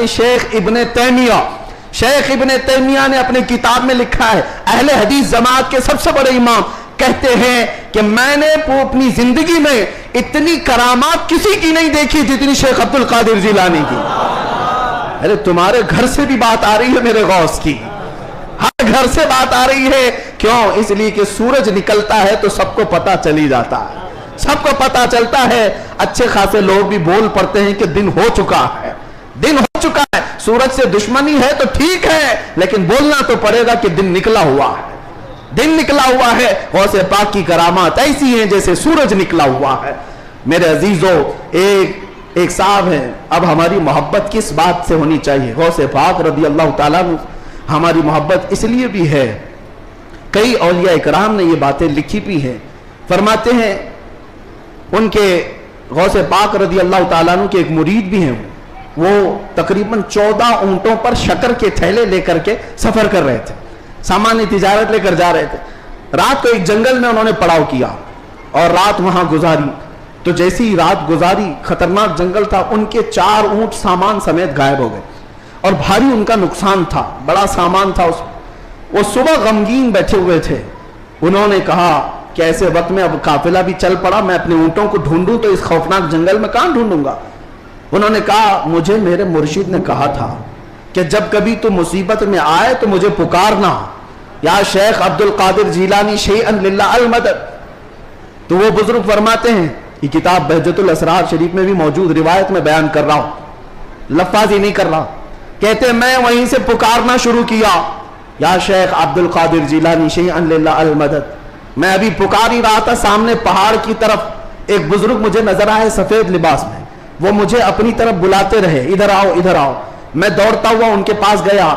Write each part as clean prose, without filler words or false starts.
शेख इब्ने तैमिया ने अपने किताब में लिखा है, अहले हदीस जमात के सबसे बड़े इमाम कहते हैं कि मैंने अपनी जिंदगी में इतनी करामात किसी की नहीं देखी जितनी शेख अब्दुल कादिर जिलानी की। अरे तुम्हारे घर से भी बात आ रही है मेरे गौस की, हर घर से बात आ रही है। क्यों? इसलिए कि सूरज निकलता है तो सबको पता चली जाता है, सबको पता चलता है। अच्छे खासे लोग भी बोल पड़ते हैं कि दिन हो चुका है, दिन हो चुका है। सूरज से दुश्मनी है तो ठीक है, लेकिन बोलना तो पड़ेगा कि दिन निकला हुआ है, दिन निकला हुआ है। गौसे पाक की करामात ऐसी हैं जैसे सूरज निकला हुआ है। मेरे अजीजों, एक साहब हैं, अब हमारी मोहब्बत किस बात से होनी चाहिए? गौसे पाक रज़ी अल्लाह ताला अन्हु हमारी मोहब्बत इसलिए भी है, कई औलिया इकराम ने ये बातें लिखी भी हैं। फरमाते हैं उनके गौसे पाक रज़ी अल्लाह ताला अन्हु के एक मुरीद भी हैं, वो तकरीबन 14 ऊंटों पर शक्कर के थैले लेकर के सफर कर रहे थे, सामान्य तिजारत लेकर जा रहे थे। रात को एक जंगल में उन्होंने पड़ाव किया और रात वहां गुजारी। तो जैसी ही रात गुजारी, खतरनाक जंगल था, उनके 4 ऊंट सामान समेत गायब हो गए और भारी उनका नुकसान था, बड़ा सामान था उसमें। वो सुबह गमगीन बैठे हुए थे। उन्होंने कहा कि ऐसे वक्त में अब काफिला भी चल पड़ा, मैं अपने ऊंटों को ढूंढूं तो इस खौफनाक जंगल में कहां ढूंढूंगा। उन्होंने कहा, मुझे मेरे मुर्शिद ने कहा था कि जब कभी तू मुसीबत में आए तो मुझे पुकारना, या शेख अब्दुल कादिर जिलानी शैअन लिल्लाह अल मदद। तो वो बुजुर्ग फरमाते हैं, ये किताब बहजतुल असरार शरीफ में भी मौजूद रिवायत में बयान कर रहा हूं, लफ्ज़ी नहीं कर रहा। कहते मैं वहीं से पुकारना शुरू किया, या शेख अब्दुल कादिर जिलानी शैअन लिल्लाह अल मदद। मैं अभी पुकार ही रहा था, सामने पहाड़ की तरफ एक बुजुर्ग मुझे नजर आए सफेद लिबास में। वो मुझे अपनी तरफ बुलाते रहे, इधर आओ इधर आओ। मैं दौड़ता हुआ उनके पास गया।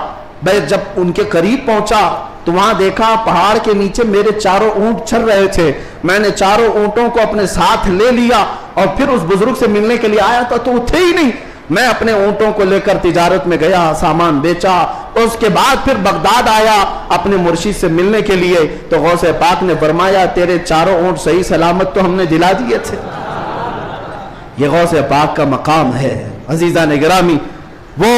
मैं जब उनके करीब पहुंचा तो वहां देखा पहाड़ के नीचे मेरे 4 ऊंट चल रहे थे। मैंने 4 ऊंटों को अपने साथ ले लिया और फिर उस बुजुर्ग से मिलने के लिए आया था, तो वो थे ही नहीं। मैं अपने ऊंटों को लेकर तिजारत में गया, सामान बेचा, उसके बाद फिर बगदाद आया अपने मुर्शिद से मिलने के लिए। तो गौसे पाक ने फरमाया, तेरे 4 ऊंट सही सलामत तो हमने दिला दिए थे। ये गौसे पाक का मकाम है। अजीज़ान गिरामी, वो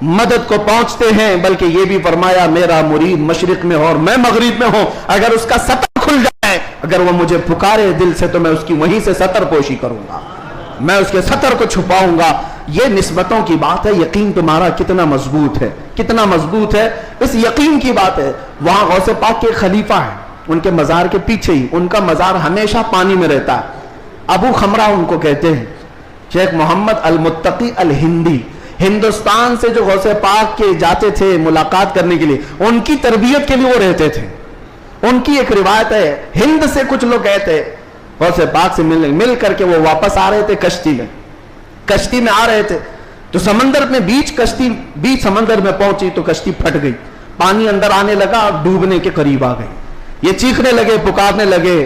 मदद को पहुंचते हैं, बल्कि ये भी फरमाया, मेरा मुरीद मशरिक में हो और मैं मगरिब में हूं, अगर उसका सतर खुल जाए, अगर वो मुझे पुकारे दिल से, तो मैं उसकी वहीं से सतर पोशी करूंगा, मैं उसके सतर को छुपाऊंगा। ये निस्बतों की बात है। यकीन तुम्हारा कितना मजबूत है, कितना मजबूत है, इस यकीन की बात है। वहां गौसे पाक के खलीफा है, उनके मजार के पीछे ही, उनका मजार हमेशा पानी में रहता है। अबू खमरा उनको कहते हैं। शेख मोहम्मद अल मुत्तकी अल हिंदी हिंदुस्तान से जो गौसे पाक के जाते थे मुलाकात करने के लिए, उनकी तरबियत के लिए वो रहते थे। उनकी एक रिवायत है, हिंद से कुछ लोग गए थे गौसे पाक से मिल करके वो वापस आ रहे थे कश्ती में आ रहे थे। तो समंदर में बीच समंदर में पहुंची तो कश्ती फट गई, पानी अंदर आने लगा, डूबने के करीब आ गई। ये चीखने लगे, पुकारने लगे,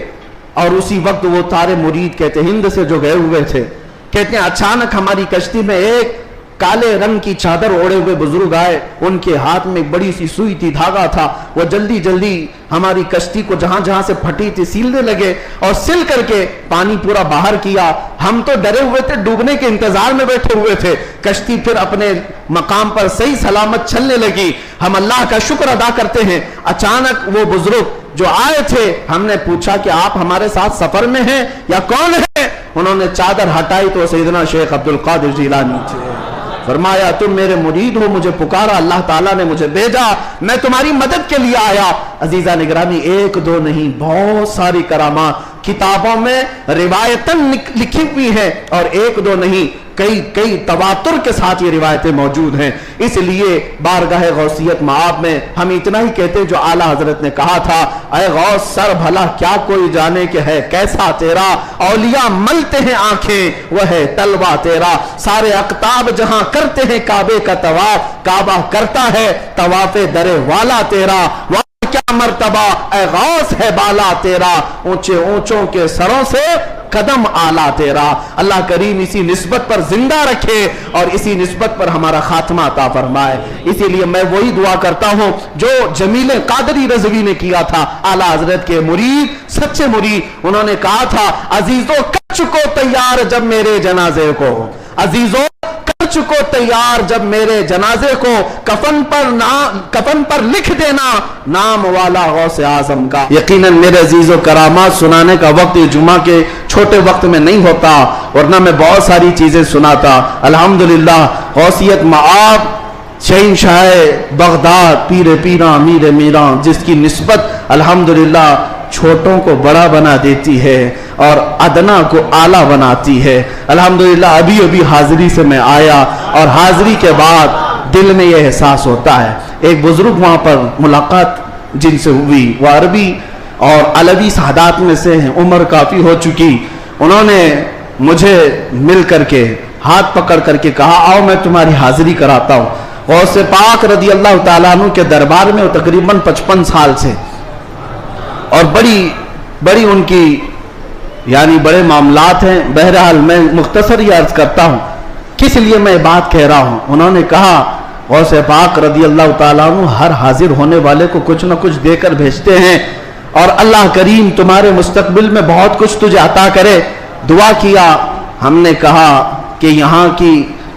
और उसी वक्त वो तारे मुरीद कहते हिंद से जो गए हुए थे, कहते हैं अचानक हमारी कश्ती में एक काले रंग की चादर ओढ़े हुए बुजुर्ग आए। उनके हाथ में एक बड़ी सी सुई थी, धागा था। वो जल्दी जल्दी हमारी कश्ती को जहां जहां से फटी थी सीलने लगे और सिल करके पानी पूरा बाहर किया। हम तो डरे हुए थे, डूबने के इंतजार में बैठे हुए थे। कश्ती फिर अपने मकाम पर सही सलामत चलने लगी। हम अल्लाह का शुक्र अदा करते हैं। अचानक वो बुजुर्ग जो आए थे, हमने पूछा कि आप हमारे साथ सफर में हैं या कौन है? उन्होंने चादर हटाई तो सैयदना शेख अब्दुल कादिर जिलानी थे। फरमाया, तुम मेरे मुरीद हो, मुझे पुकारा, अल्लाह ताला ने मुझे भेजा, मैं तुम्हारी मदद के लिए आया। अजीजा निगरानी, 1-2 नहीं, बहुत सारी करामात किताबों में रिवायतन लिखी हुई है, और 1-2 नहीं, कई तवातुर के साथ ये रिवायतें मौजूद हैं। इसलिए बारगाह गौसियत माब में हम इतना ही कहते हैं जो आला हजरत ने कहा था, ऐ गौस सर भला क्या कोई जाने के है कैसा तेरा, औलिया मलते हैं आंखें वह है तलवा तेरा। सारे अक्ताब जहां करते हैं काबे का तवाफ, काबा करता है तवाफे दरे वाला तेरा। क्या मर्तबा ऐ गौस है बाला तेरा, ऊंचे ऊंचों के सरों से कदम आला तेरा। अल्लाह करीम इसी निस्बत पर जिंदा रखे और इसी निस्बत पर हमारा खात्मा अता फरमाए। इसीलिए मैं वही दुआ करता हूं जो जमील कादरी रज़वी ने किया था, आला हजरत के मुरीद, सच्चे मुरीद। उन्होंने कहा था, अजीजों कर चुको तैयार जब मेरे जनाजे को, अजीजों कर चुको तैयार, जब मेरे जनाजे को कफन पर लिख देना नाम वाला गौसे आजम का। यकीनन मेरे अजीजों, करामात सुनाने का वक्त जुमा के छोटे वक्त में नहीं होता, वरना मैं बहुत सारी चीजें सुनाता। अल्हम्दुलिल्लाह गौसियत मआब शहंशाह बगदाद पीर पीरा मीर मीरा, जिसकी निस्बत अल्हम्दुलिल्लाह छोटों को बड़ा बना देती है और अदना को आला बनाती है। अल्हम्दुलिल्लाह अभी अभी हाजिरी से मैं आया और हाजिरी के बाद दिल में यह एहसास होता है। एक बुजुर्ग वहाँ पर मुलाकात जिनसे हुई, वह अरबी और अलवी सादात में से हैं, उम्र काफ़ी हो चुकी। उन्होंने मुझे मिल करके हाथ पकड़ करके कहा, आओ मैं तुम्हारी हाजिरी कराता हूँ। गौसे पाक रदी अल्लाह ताला अन्हु के दरबार में वो तकरीबन 55 साल से, और बड़ी उनकी यानी बड़े मामलात हैं। बहरहाल मैं मुख्तसर ही अर्ज करता हूँ किस लिए मैं बात कह रहा हूँ। उन्होंने कहा, गौसे पाक रदी अल्लाह ताला अन्हु हर हाजिर होने वाले को कुछ न कुछ देकर भेजते हैं, और अल्लाह करीम तुम्हारे मुस्तकबिल में बहुत कुछ तुझे अता करे। दुआ किया। हमने कहा कि यहाँ की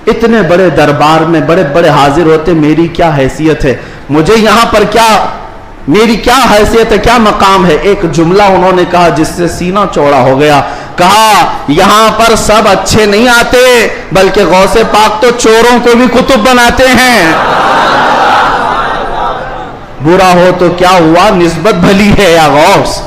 इतने बड़े दरबार में बड़े बड़े हाजिर होते, मेरी क्या हैसियत है, मुझे यहाँ पर क्या, मेरी क्या हैसियत है, क्या मकाम है। एक जुमला उन्होंने कहा जिससे सीना चौड़ा हो गया। कहा, यहाँ पर सब अच्छे नहीं आते, बल्कि गौसे पाक तो चोरों को भी कुतुब बनाते हैं। बुरा हो तो क्या हुआ, निस्बत भली है या गौस,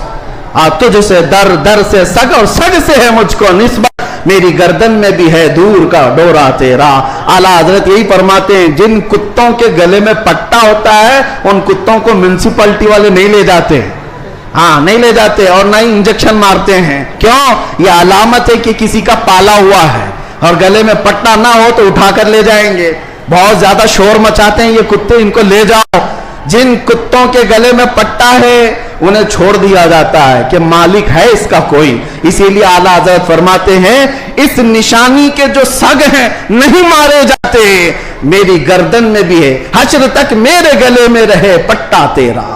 तुझसे दर दर से सग और सग से है मुझको निस्बत, मेरी गर्दन में भी है दूर का डोरा तेरा। आला हजरत यही फरमाते हैं, जिन कुत्तों के गले में पट्टा होता है उन कुत्तों को म्युनिसिपैलिटी वाले नहीं ले जाते, हाँ नहीं ले जाते, और ना ही इंजेक्शन मारते हैं। क्यों? यह अलामत है कि किसी का पाला हुआ है, और गले में पट्टा ना हो तो उठाकर ले जाएंगे। बहुत ज्यादा शोर मचाते हैं ये कुत्ते, इनको ले जाओ। जिन कुत्तों के गले में पट्टा है उन्हें छोड़ दिया जाता है कि मालिक है इसका कोई। इसीलिए आला हज़रत फरमाते हैं, इस निशानी के जो सग हैं नहीं मारे जाते, मेरी गर्दन में भी है, हश्र तक मेरे गले में रहे पट्टा तेरा।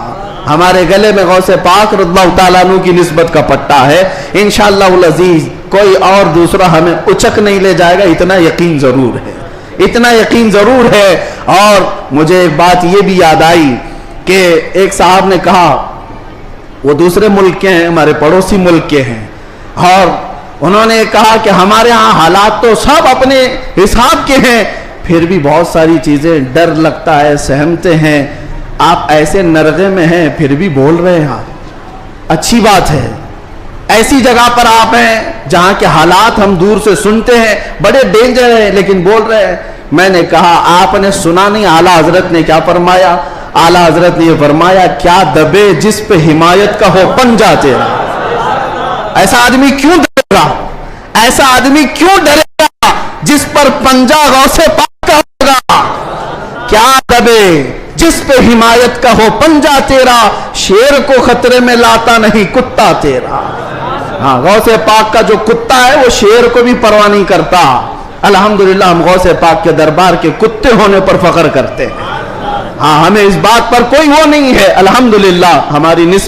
हमारे गले में गौसे पाक रज़ियल्लाहु ताला अन्हु की निस्बत का पट्टा है। इंशाअल्लाह अज़ीज कोई और दूसरा हमें उचक नहीं ले जाएगा, इतना यकीन जरूर है, इतना यकीन जरूर है। और मुझे एक बात ये भी याद आई कि एक साहब ने कहा, वो दूसरे मुल्क के हैं, हमारे पड़ोसी मुल्क के हैं, और उन्होंने कहा कि हमारे यहाँ हालात तो सब अपने हिसाब के हैं, फिर भी बहुत सारी चीजें डर लगता है, सहमते हैं। आप ऐसे नरगे में हैं फिर भी बोल रहे हैं, अच्छी बात है। ऐसी जगह पर आप हैं जहाँ के हालात हम दूर से सुनते हैं, बड़े डेंजर है, लेकिन बोल रहे हैं। मैंने कहा, आपने सुना नहीं आला हजरत ने क्या फरमाया? आला हजरत ने फरमाया, क्या दबे जिस पे हिमायत का हो पंजा तेरा। ऐसा आदमी क्यों डरेगा, ऐसा आदमी क्यों डरेगा जिस पर पंजा गौसे पाक का होगा। क्या दबे जिस पे हिमायत का हो पंजा तेरा, शेर को खतरे में लाता नहीं कुत्ता तेरा। हाँ, गौसे पाक का जो कुत्ता है वो शेर को भी परवाह नहीं करता। अल्हम्दुलिल्लाह हम गौसे पाक के दरबार के कुत्ते होने पर फख्र करते हैं। हाँ, हमें इस बात पर कोई वो नहीं है। अल्हम्दुलिल्लाह हमारी निस्बत